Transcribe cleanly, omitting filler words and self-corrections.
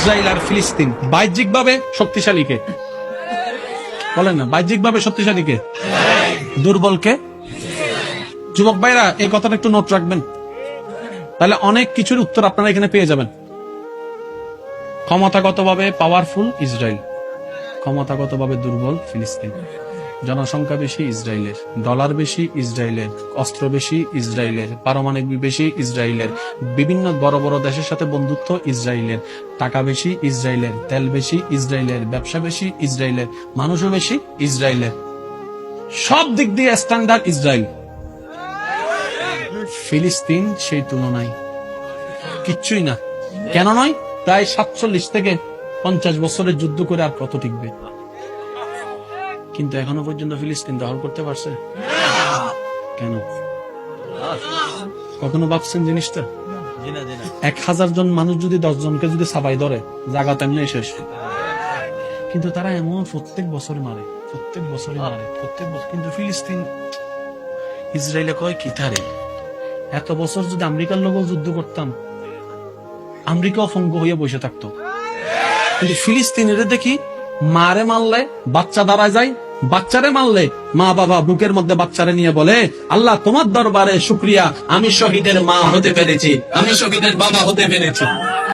Israel আর ফিলিস্তিন বাহ্যিক ভাবে শক্তিশালী কে? বলেন না, বাহ্যিক ভাবে শক্তিশালী কে? দুর্বল কে? যুবক ভাইরা এই কথাটা একটু নোট রাখবেন, তাহলে অনেক কিছুর উত্তর আপনারা এখানে পেয়ে যাবেন। ক্ষমতাগতভাবে পাওয়ারফুল ইসরায়েল, ক্ষমতাগতভাবে দুর্বল ফিলিস্তিন। জনসংখ্যা বেশি ইসরায়েলের, ডলার বেশি ইসরায়েলের, অস্ত্র বেশি ইসরায়েলের, পারমাণবিক বেশি ইসরায়েলের, বিভিন্ন বড় বড় দেশের সাথে বন্ধুত্ব ইসরায়েলের, টাকা বেশি ইসরায়েলের, তেল বেশি ইসরায়েলের, ব্যবসা বেশি ইসরায়েলের, মানুষও বেশি ইসরায়েলের, সব দিক দিয়ে স্ট্যান্ডার্ড ইসরায়েল। ফিলিস্তিন সেই তুলনায় কিচ্ছুই না। কেন নয়? প্রায় 47 থেকে 50 বছরের যুদ্ধ করে আর কত টিকবে? কিন্তু এখনো পর্যন্ত ফিলিস্তিন দখল করতে পারছে কেন? কখনো ভাবছেন জিনিসটা? 1000 জন মানুষ যদি 10 জনকে যদি সাবাই ধরে, জায়গা তেমনি শেষ। কিন্তু তারা এমন প্রত্যেক বছরে মারে, প্রত্যেক বছরে মারে, প্রত্যেক বছর। কিন্তু ফিলিস্তিন, ইসরায়েলে কয় কি তারে এত বছর যদি আমেরিকার লোকও যুদ্ধ করতাম, আমেরিকাও ফঙ্গ হয়ে বসে থাকতো। কিন্তু ফিলিস্তিনের দেখি মারে মারলে বাচ্চা দাঁড়ায় যায়, বাচ্চারে মারলে মা বাবা বুকের মধ্যে বাচ্চারে নিয়ে বলে, আল্লাহ তোমার দরবারে শুকরিয়া, আমি শহীদের মা হতে পেরেছি, আমি শহীদের বাবা হতে পেরেছি।